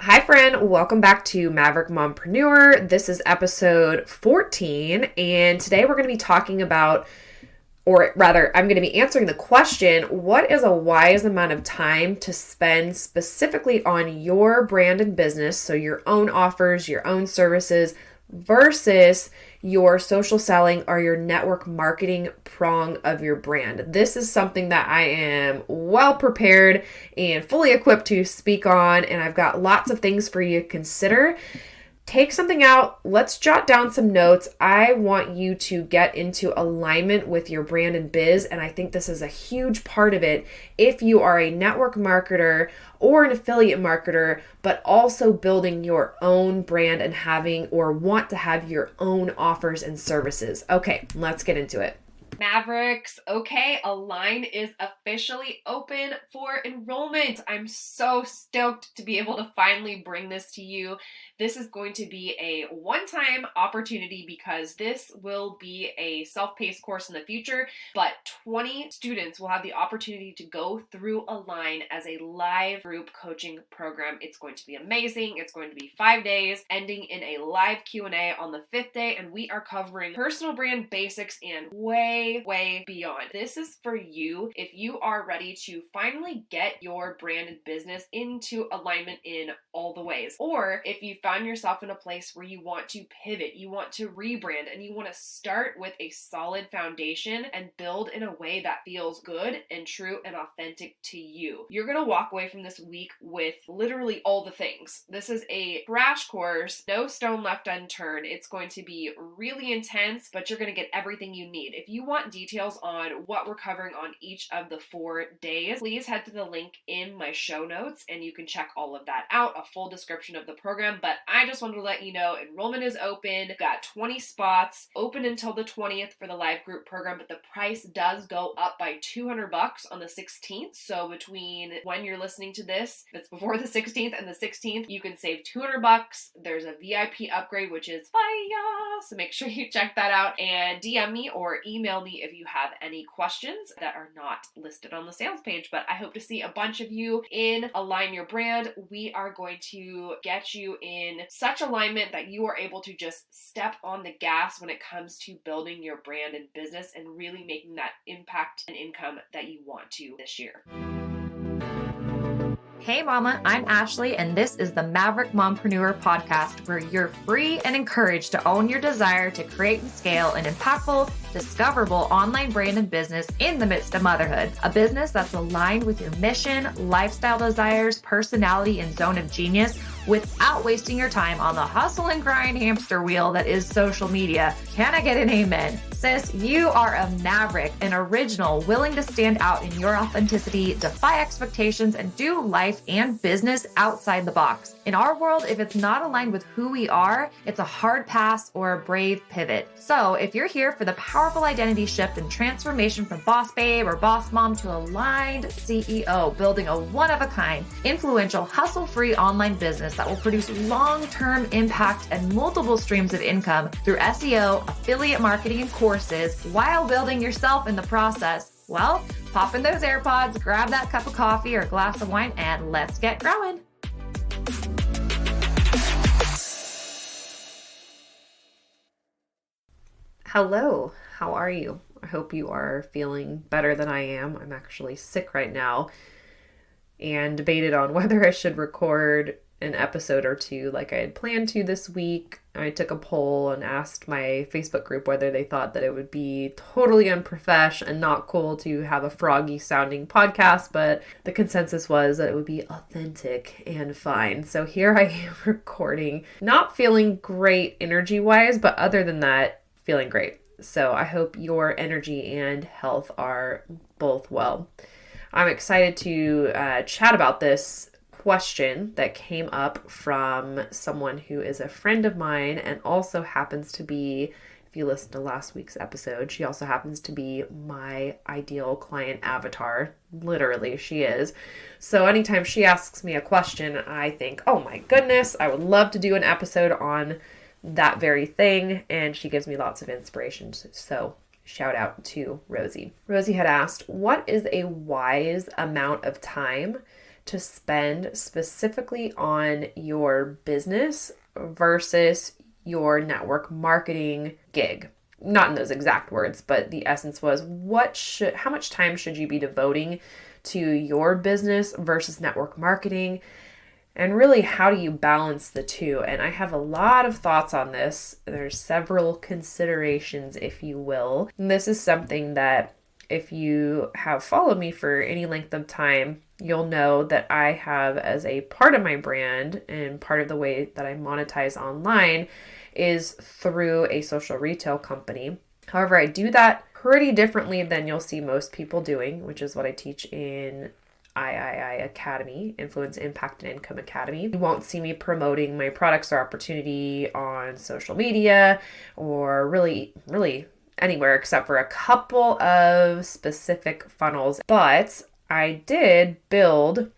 Hi friend, welcome back to Maverick Mompreneur. This is episode 14, and today we're going to be talking about, or rather, I'm going to be answering the question, what is a wise amount of time to spend specifically on your brand and business, so your own offers, your own services, versus your social selling or your network marketing prong of your brand. This is something that I am well prepared and fully equipped to speak on, and I've got lots of things for you to consider. Take something out. Let's jot down some notes. I want you to get into alignment with your brand and biz, and I think this is a huge part of it if you are a network marketer or an affiliate marketer, but also building your own brand and having or want to have your own offers and services. Okay, let's get into it. Mavericks, okay, a line is officially open for enrollment. I'm so stoked to be able to finally bring this to you. This is going to be a one-time opportunity because this will be a self-paced course in the future, but 20 students will have the opportunity to go through a line as a live group coaching program. It's going to be amazing. It's going to be 5 days, ending in a live Q&A on the 5th day, and we are covering personal brand basics and way beyond. This is for you if you are ready to finally get your brand and business into alignment in all the ways, or if you found yourself in a place where you want to pivot, you want to rebrand, and you want to start with a solid foundation and build in a way that feels good and true and authentic to you. You're going to walk away from this week with literally all the things. This is a crash course, no stone left unturned. It's going to be really intense, but you're going to get everything you need. If you want details on what we're covering on each of the 4 days, please head to the link in my show notes and you can check all of that out, a full description of the program. But I just wanted to let you know enrollment is open. We've got 20 spots open until the 20th for the live group program, but the price does go up by $200 on the 16th. So between when you're listening to this, if it's before the 16th and the 16th, you can save $200. There's a VIP upgrade, which is fire. So make sure you check that out and DM me or email me if you have any questions that are not listed on the sales page. But I hope to see a bunch of you in Align Your Brand. We are going to get you in such alignment that you are able to just step on the gas when it comes to building your brand and business and really making that impact and income that you want to this year. Hey mama, I'm Ashley, and this is the Maverick Mompreneur podcast, where you're free and encouraged to own your desire to create and scale an impactful, discoverable online brand and business in the midst of motherhood. A business that's aligned with your mission, lifestyle desires, personality, and zone of genius without wasting your time on the hustle and grind hamster wheel that is social media. Can I get an amen? Sis, you are a maverick, an original, willing to stand out in your authenticity, defy expectations, and do life and business outside the box. In our world, if it's not aligned with who we are, it's a hard pass or a brave pivot. So if you're here for the powerful identity shift and transformation from boss babe or boss mom to aligned CEO, building a one-of-a-kind, influential, hustle-free online business that will produce long-term impact and multiple streams of income through SEO, affiliate marketing, and courses while building yourself in the process, well, pop in those AirPods, grab that cup of coffee or glass of wine, and let's get growing. Hello, how are you? I hope you are feeling better than I am. I'm actually sick right now and debated on whether I should record an episode or two like I had planned to this week. I took a poll and asked my Facebook group whether they thought that it would be totally unprofessional and not cool to have a froggy sounding podcast, but the consensus was that it would be authentic and fine. So here I am recording, not feeling great energy wise, but other than that, feeling great. So I hope your energy and health are both well. I'm excited to chat about this question that came up from someone who is a friend of mine and also happens to be, if you listened to last week's episode, she also happens to be my ideal client avatar. Literally, she is. So anytime she asks me a question, I think, oh my goodness, I would love to do an episode on that very thing. And she gives me lots of inspiration. So shout out to Rosie. Rosie had asked, what is a wise amount of time to spend specifically on your business versus your network marketing gig. Not in those exact words, but the essence was how much time should you be devoting to your business versus network marketing? And really, how do you balance the two? And I have a lot of thoughts on this. There's several considerations, if you will. And this is something that if you have followed me for any length of time, you'll know that I have as a part of my brand and part of the way that I monetize online is through a social retail company. However, I do that pretty differently than you'll see most people doing, which is what I teach in III Academy, Influence, Impact, and Income Academy. You won't see me promoting my products or opportunity on social media or really anywhere except for a couple of specific funnels. But I did build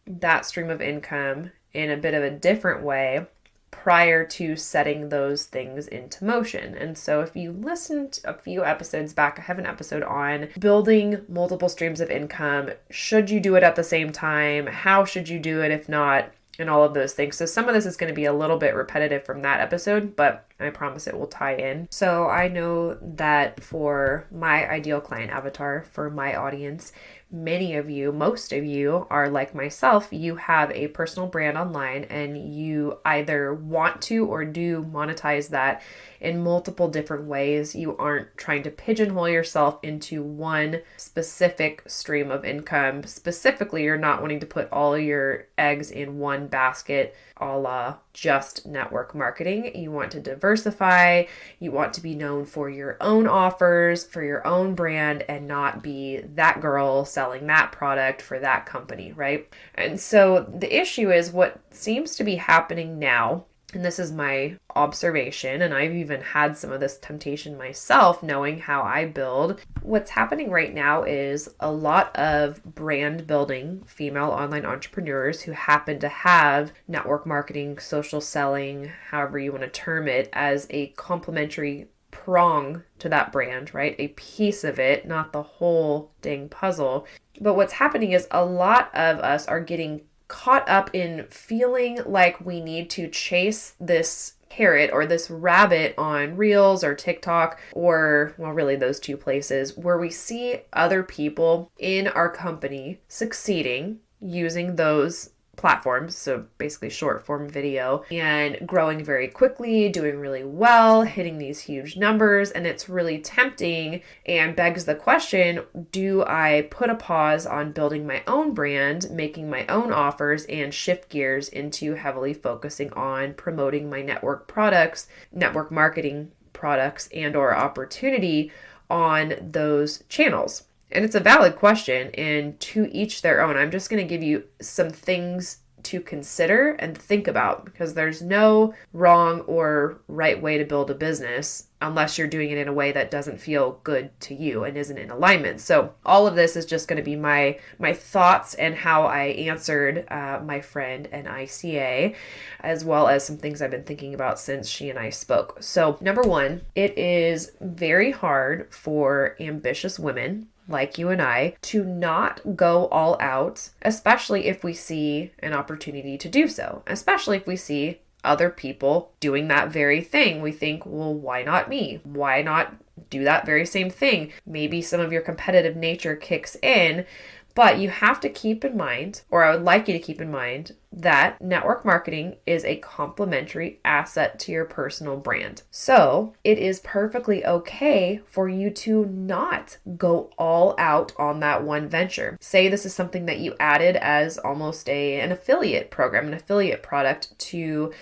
that stream of income in a bit of a different way prior to setting those things into motion. And so if you listened a few episodes back, I have an episode on building multiple streams of income. Should you do it at the same time? How should you do it if not? And all of those things. So some of this is going to be a little bit repetitive from that episode, but I promise it will tie in. So I know that for my ideal client avatar, for my audience, many of you, most of you are like myself. You have a personal brand online and you either want to or do monetize that in multiple different ways. You aren't trying to pigeonhole yourself into one specific stream of income. Specifically, you're not wanting to put all of your eggs in one basket, a la just network marketing. You want to diversify. You want to be known for your own offers, for your own brand, and not be that girl selling that product for that company, right? And so the issue is what seems to be happening now, and this is my observation, and I've even had some of this temptation myself, knowing how I build. What's happening right now is a lot of brand building female online entrepreneurs who happen to have network marketing, social selling, however you want to term it, as a complementary prong to that brand, right? A piece of it, not the whole dang puzzle. But what's happening is a lot of us are getting caught up in feeling like we need to chase this carrot or this rabbit on Reels or TikTok or, well, really those two places where we see other people in our company succeeding using those platforms, so basically short form video, and growing very quickly, doing really well, hitting these huge numbers, and it's really tempting and begs the question, do I put a pause on building my own brand, making my own offers, and shift gears into heavily focusing on promoting my network products, network marketing products, and or opportunity on those channels? And it's a valid question, and to each their own. I'm just going to give you some things to consider and think about because there's no wrong or right way to build a business unless you're doing it in a way that doesn't feel good to you and isn't in alignment. So all of this is just going to be my thoughts and how I answered my friend an ICA, as well as some things I've been thinking about since she and I spoke. So number one, it is very hard for ambitious women like you and I to not go all out, especially if we see an opportunity to do so, especially if we see other people doing that very thing. We think, well, why not me? Why not do that very same thing? Maybe some of your competitive nature kicks in, but you have to keep in mind, or I would like you to keep in mind, that network marketing is a complementary asset to your personal brand. So it is perfectly okay for you to not go all out on that one venture. Say this is something that you added as almost an affiliate program, an affiliate product to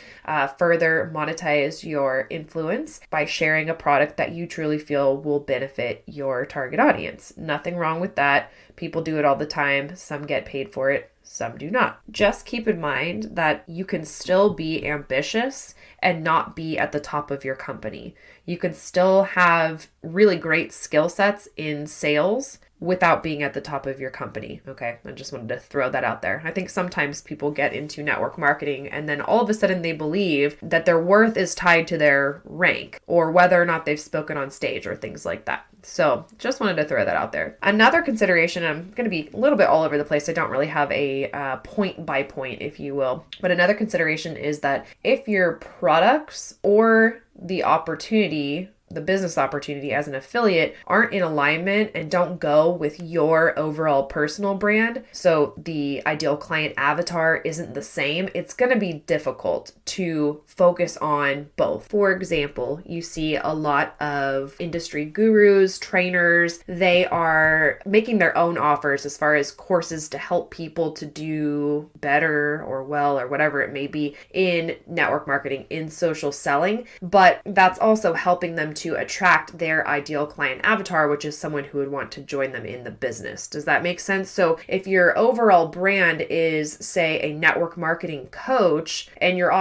further monetize your influence by sharing a product that you truly feel will benefit your target audience. Nothing wrong with that. People do it all the time. Some get paid for it. Some do not. Just keep in mind that you can still be ambitious and not be at the top of your company. You can still have really great skill sets in sales without being at the top of your company. Okay, I just wanted to throw that out there. I think sometimes people get into network marketing and then all of a sudden they believe that their worth is tied to their rank or whether or not they've spoken on stage or things like that. So just wanted to throw that out there. Another consideration, I'm going to be a little bit all over the place. I don't really have a point by point, if you will. But another consideration is that if your products or the business opportunity as an affiliate aren't in alignment and don't go with your overall personal brand, so the ideal client avatar isn't the same, it's going to be difficult to focus on both. For example, you see a lot of industry gurus, trainers, they are making their own offers as far as courses to help people to do better or well or whatever it may be in network marketing, in social selling, but that's also helping them to attract their ideal client avatar, which is someone who would want to join them in the business. Does that make sense? So if your overall brand is, say, a network marketing coach and you're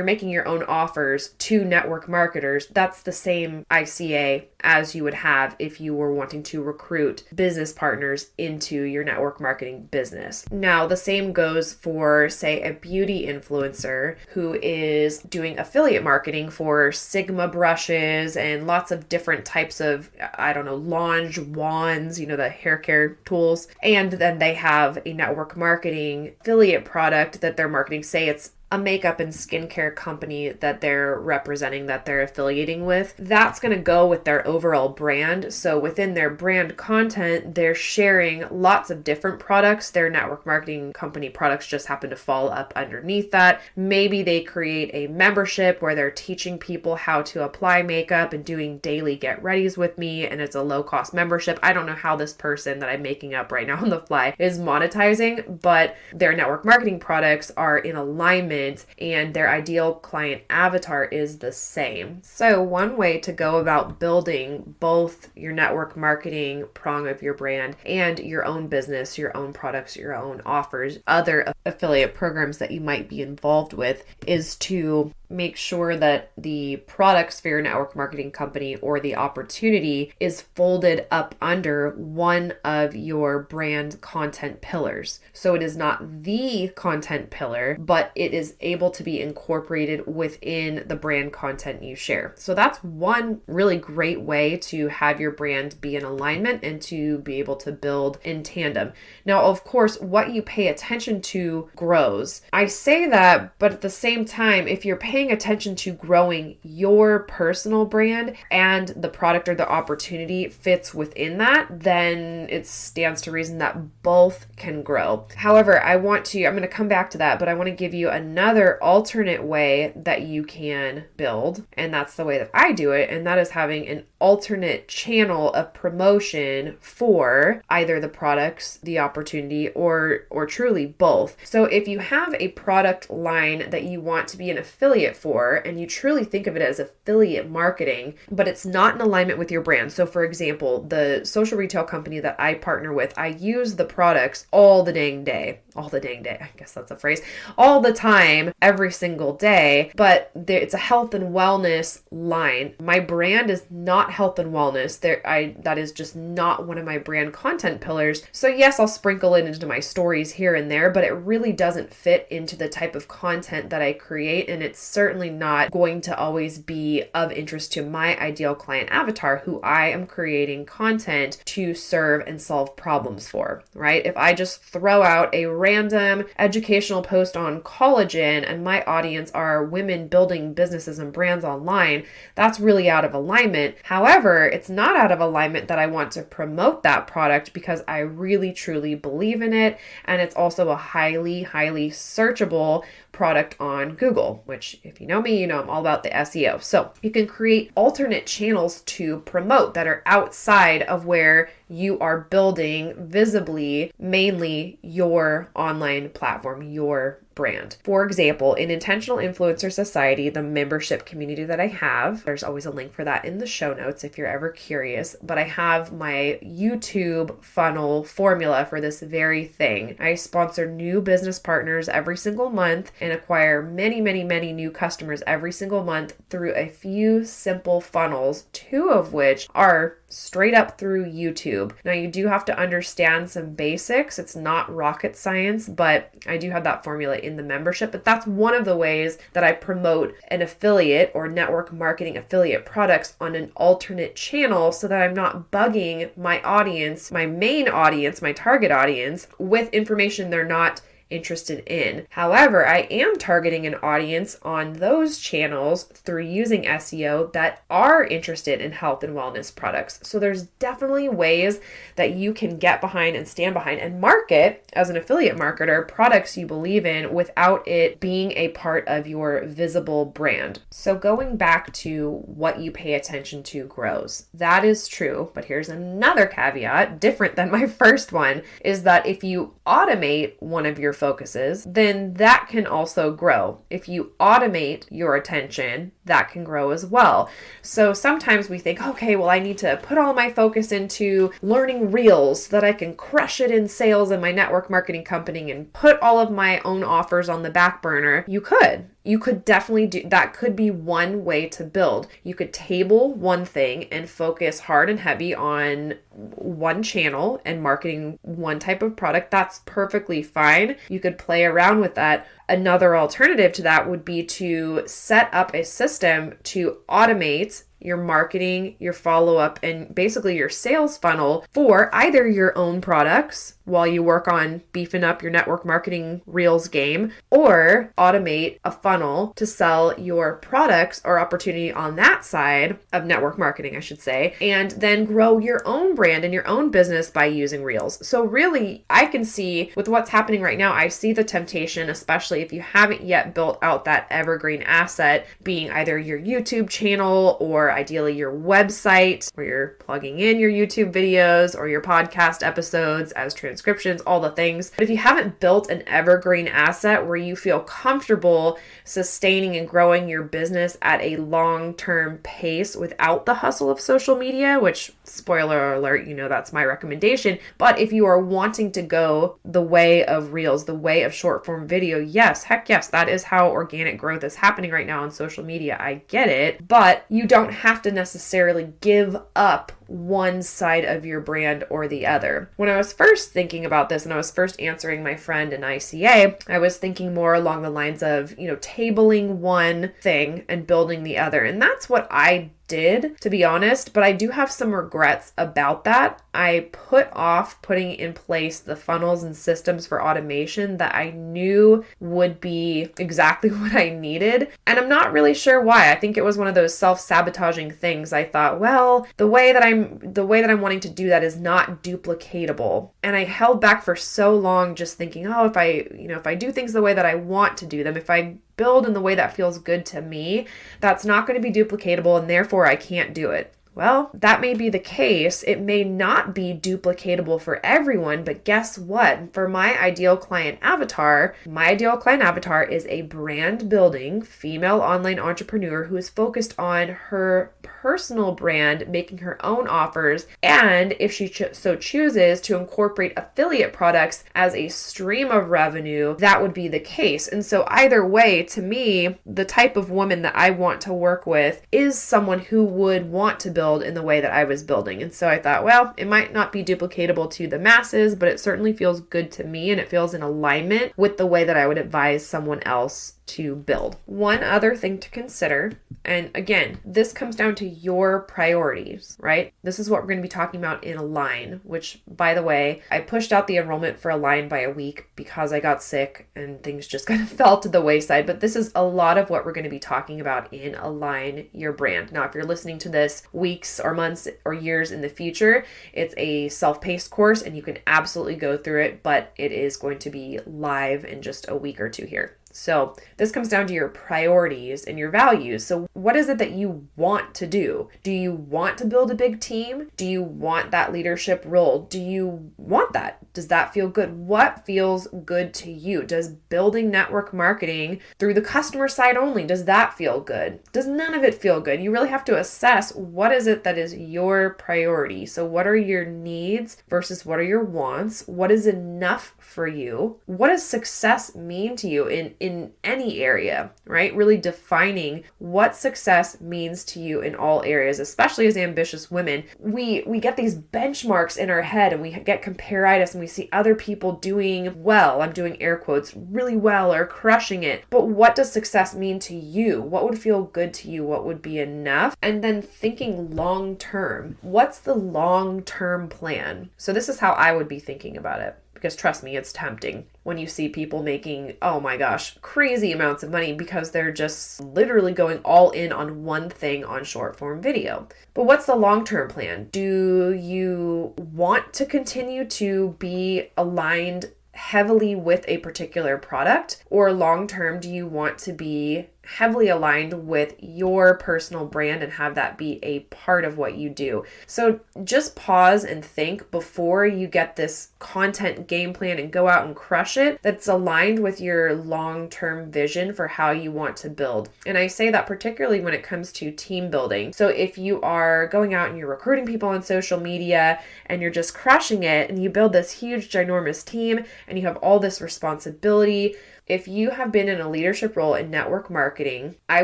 making your own offers to network marketers, that's the same ICA as you would have if you were wanting to recruit business partners into your network marketing business. Now, the same goes for, say, a beauty influencer who is doing affiliate marketing for Sigma brushes and lots of different types of, Lange wands, the hair care tools. And then they have a network marketing affiliate product that they're marketing. Say it's a makeup and skincare company that they're representing, that they're affiliating with. That's going to go with their overall brand. So within their brand content, they're sharing lots of different products. Their network marketing company products just happen to fall up underneath that. Maybe they create a membership where they're teaching people how to apply makeup and doing daily get readies with me, and it's a low cost membership. I don't know how this person that I'm making up right now on the fly is monetizing, but their network marketing products are in alignment and their ideal client avatar is the same. So one way to go about building both your network marketing prong of your brand and your own business, your own products, your own offers, other affiliate programs that you might be involved with, is to make sure that the products for your network marketing company or the opportunity is folded up under one of your brand content pillars. So it is not the content pillar, but it is able to be incorporated within the brand content you share. So that's one really great way to have your brand be in alignment and to be able to build in tandem. Now, of course, what you pay attention to grows. I say that, but at the same time, if you're paying attention to growing your personal brand and the product or the opportunity fits within that, then it stands to reason that both can grow. However, I'm going to come back to that, but I want to give you another alternate way that you can build, and that's the way that I do it, and that is having an alternate channel of promotion for either the products, the opportunity, or truly both. So if you have a product line that you want to be an affiliate for, and you truly think of it as affiliate marketing, but it's not in alignment with your brand. So for example, the social retail company that I partner with, I use the products all the dang day, I guess that's a phrase, all the time, every single day, but it's a health and wellness line. My brand is not health and wellness. That is just not one of my brand content pillars. So yes, I'll sprinkle it into my stories here and there, but it really doesn't fit into the type of content that I create, and it's certainly not going to always be of interest to my ideal client avatar, who I am creating content to serve and solve problems for, right? If I just throw out a random educational post on collagen and my audience are women building businesses and brands online, that's really out of alignment. However, it's not out of alignment that I want to promote that product because I really truly believe in it, and it's also a highly, highly searchable product on Google, which if you know me, you know I'm all about the SEO. So you can create alternate channels to promote that are outside of where you are building visibly, mainly your online platform, your brand. For example, in Intentional Influencer Society, the membership community that I have, there's always a link for that in the show notes if you're ever curious, but I have my YouTube funnel formula for this very thing. I sponsor new business partners every single month and acquire many, many, many new customers every single month through a few simple funnels, two of which are straight up through YouTube. Now, you do have to understand some basics. It's not rocket science, but I do have that formula in the membership. But that's one of the ways that I promote an affiliate or network marketing affiliate products on an alternate channel so that I'm not bugging my audience, my main audience, my target audience, with information they're not interested in. However, I am targeting an audience on those channels through using SEO that are interested in health and wellness products. So there's definitely ways that you can get behind and stand behind and market as an affiliate marketer products you believe in without it being a part of your visible brand. So going back to what you pay attention to grows. That is true, but here's another caveat, different than my first one, is that if you automate one of your focuses, then that can also grow. If you automate your attention, that can grow as well. So sometimes we think, okay, well, I need to put all my focus into learning Reels so that I can crush it in sales in my network marketing company and put all of my own offers on the back burner. You could definitely do that. Could be one way to build. You could table one thing and focus hard and heavy on one channel and marketing one type of product. That's perfectly fine. You could play around with that. Another alternative to that would be to set up a system to automate your marketing, your follow-up, and basically your sales funnel for either your own products while you work on beefing up your network marketing Reels game, or automate a funnel to sell your products or opportunity on that side of network marketing, I should say, and then grow your own brand and your own business by using Reels. So really, I can see with what's happening right now, I see the temptation, especially if you haven't yet built out that evergreen asset, being either your YouTube channel or ideally your website where you're plugging in your YouTube videos or your podcast episodes as transcriptions, all the things. But if you haven't built an evergreen asset where you feel comfortable sustaining and growing your business at a long-term pace without the hustle of social media, which, spoiler alert, that's my recommendation. But if you are wanting to go the way of Reels, the way of short form video, yes, heck yes, that is how organic growth is happening right now on social media. I get it, but you don't have to necessarily give up one side of your brand or the other. When I was first thinking about this and I was first answering my friend in ICA, I was thinking more along the lines of, tabling one thing and building the other. And that's what I did, to be honest, but I do have some regrets about that. I put off putting in place the funnels and systems for automation that I knew would be exactly what I needed. And I'm not really sure why. I think it was one of those self-sabotaging things. I thought, well, the way that I'm wanting to do that is not duplicatable. And I held back for so long just thinking, oh, if I do things the way that I want to do them, if I build in the way that feels good to me, that's not going to be duplicatable and therefore I can't do it. Well, that may be the case. It may not be duplicatable for everyone, but guess what? For my ideal client avatar is a brand building female online entrepreneur who is focused on her personal brand, making her own offers, and if she so chooses to incorporate affiliate products as a stream of revenue, that would be the case. And so either way, to me, the type of woman that I want to work with is someone who would want to build in the way that I was building. And so I thought, well, it might not be duplicatable to the masses, but it certainly feels good to me and it feels in alignment with the way that I would advise someone else to build. One other thing to consider, and again, this comes down to your priorities, right? This is what we're going to be talking about in Align, which, by the way, I pushed out the enrollment for Align by a week because I got sick and things just kind of fell to the wayside. But this is a lot of what we're going to be talking about in Align Your Brand. Now, if you're listening to this weeks or months or years in the future, it's a self-paced course and you can absolutely go through it, but it is going to be live in just a week or two here. So this comes down to your priorities and your values. So what is it that you want to do? Do you want to build a big team? Do you want that leadership role? Do you want that? Does that feel good? What feels good to you? Does building network marketing through the customer side only, does that feel good? Does none of it feel good? You really have to assess what is it that is your priority. So what are your needs versus what are your wants? What is enough for you? What does success mean to you? And in any area, right? Really defining what success means to you in all areas, especially as ambitious women. We get these benchmarks in our head and we get comparatitis and we see other people doing well. I'm doing air quotes, really well or crushing it. But what does success mean to you? What would feel good to you? What would be enough? And then thinking long term. What's the long term plan? So this is how I would be thinking about it. Because trust me, it's tempting when you see people making, oh my gosh, crazy amounts of money because they're just literally going all in on one thing on short form video. But what's the long-term plan? Do you want to continue to be aligned heavily with a particular product, or long-term, do you want to be heavily aligned with your personal brand and have that be a part of what you do? So just pause and think before you get this content game plan and go out and crush it that's aligned with your long-term vision for how you want to build. And I say that particularly when it comes to team building. So if you are going out and you're recruiting people on social media and you're just crushing it and you build this huge ginormous team and you have all this responsibility, if you have been in a leadership role in network marketing, I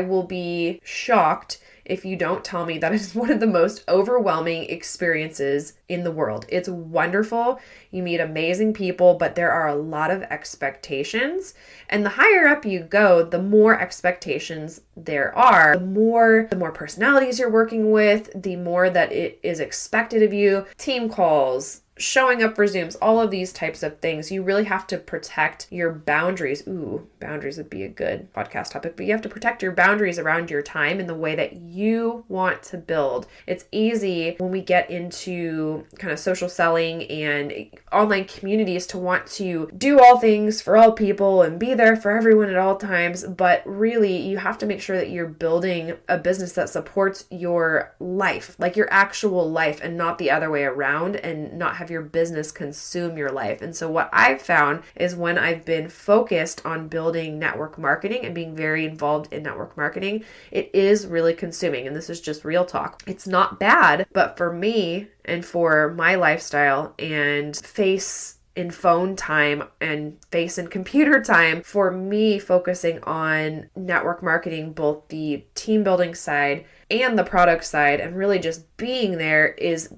will be shocked if you don't tell me that is one of the most overwhelming experiences in the world. It's wonderful. You meet amazing people, but there are a lot of expectations. And the higher up you go, the more expectations there are, the more personalities you're working with, the more that it is expected of you. Team calls, showing up for Zooms, all of these types of things. You really have to protect your boundaries. Ooh, boundaries would be a good podcast topic, but you have to protect your boundaries around your time in the way that you want to build. It's easy when we get into kind of social selling and online communities to want to do all things for all people and be there for everyone at all times, but really you have to make sure that you're building a business that supports your life, like your actual life, and not the other way around, and not have your business consume your life. And so what I've found is when I've been focused on building network marketing and being very involved in network marketing, it is really consuming. And this is just real talk. It's not bad, but for me and for my lifestyle and face in phone time and face in computer time, for me focusing on network marketing, both the team building side and the product side, and really just being there is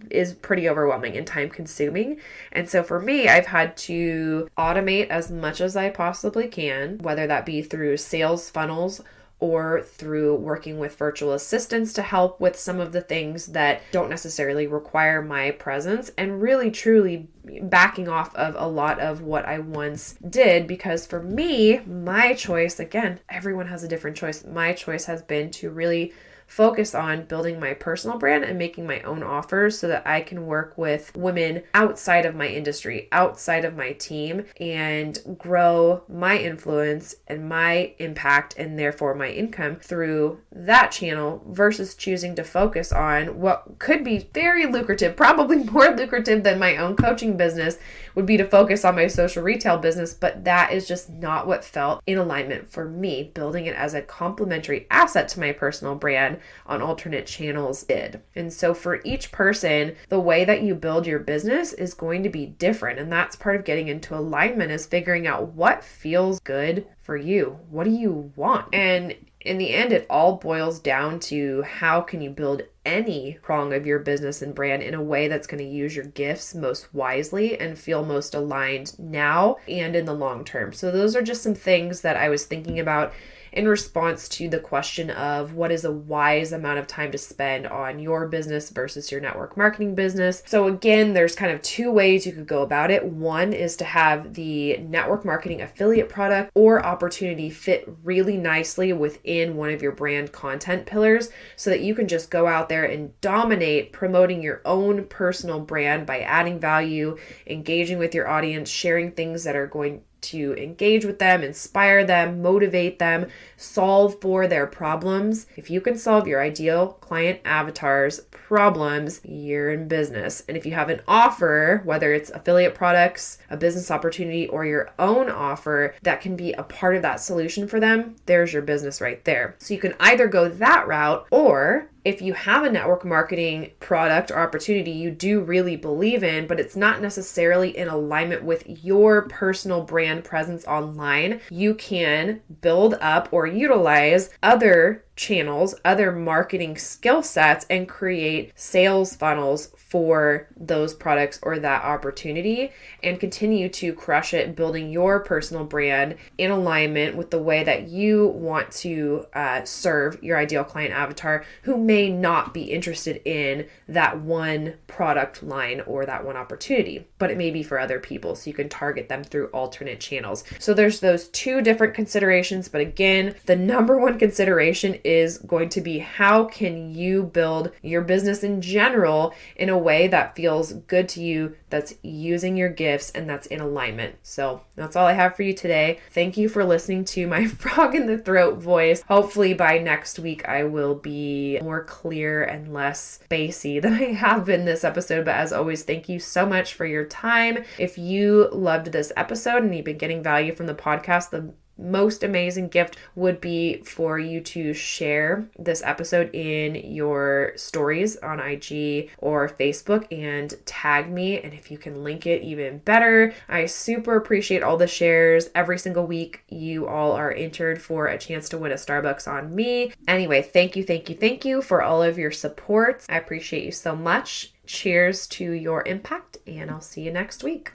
pretty overwhelming and time consuming. And so for me, I've had to automate as much as I possibly can, whether that be through sales funnels or through working with virtual assistants to help with some of the things that don't necessarily require my presence, and really truly backing off of a lot of what I once did. Because for me, my choice, again, everyone has a different choice. My choice has been to really focus on building my personal brand and making my own offers so that I can work with women outside of my industry, outside of my team, and grow my influence and my impact and therefore my income through that channel, versus choosing to focus on what could be very lucrative, probably more lucrative than my own coaching business, would be to focus on my social retail business. But that is just not what felt in alignment for me. Building it as a complementary asset to my personal brand on alternate channels did. And so for each person, the way that you build your business is going to be different. And that's part of getting into alignment, is figuring out what feels good for you. What do you want? And in the end, it all boils down to how can you build any prong of your business and brand in a way that's going to use your gifts most wisely and feel most aligned now and in the long term. So those are just some things that I was thinking about in response to the question of what is a wise amount of time to spend on your business versus your network marketing business. So again, there's kind of two ways you could go about it. One is to have the network marketing affiliate product or opportunity fit really nicely within one of your brand content pillars, so that you can just go out there and dominate promoting your own personal brand by adding value, engaging with your audience, sharing things that are going to engage with them, inspire them, motivate them, solve for their problems. If you can solve your ideal client avatar's problems, you're in business. And if you have an offer, whether it's affiliate products, a business opportunity, or your own offer that can be a part of that solution for them, there's your business right there. So you can either go that route, or if you have a network marketing product or opportunity you do really believe in, but it's not necessarily in alignment with your personal brand presence online, you can build up or utilize other channels, other marketing skill sets, and create sales funnels for those products or that opportunity, and continue to crush it building your personal brand in alignment with the way that you want to serve your ideal client avatar, who may not be interested in that one product line or that one opportunity, but it may be for other people, so you can target them through alternate channels. So there's those two different considerations, but again, the number one consideration is going to be, how can you build your business in general in a way that feels good to you, that's using your gifts, and that's in alignment. So that's all I have for you today. Thank you for listening to my frog in the throat voice. Hopefully by next week I will be more clear and less spacey than I have been this episode. But as always, thank you so much for your time. If you loved this episode and you've been getting value from the podcast, the most amazing gift would be for you to share this episode in your stories on IG or Facebook and tag me. And if you can link it, even better. I super appreciate all the shares. Every single week, you all are entered for a chance to win a Starbucks on me. Anyway, thank you for all of your support. I appreciate you so much. Cheers to your impact, and I'll see you next week.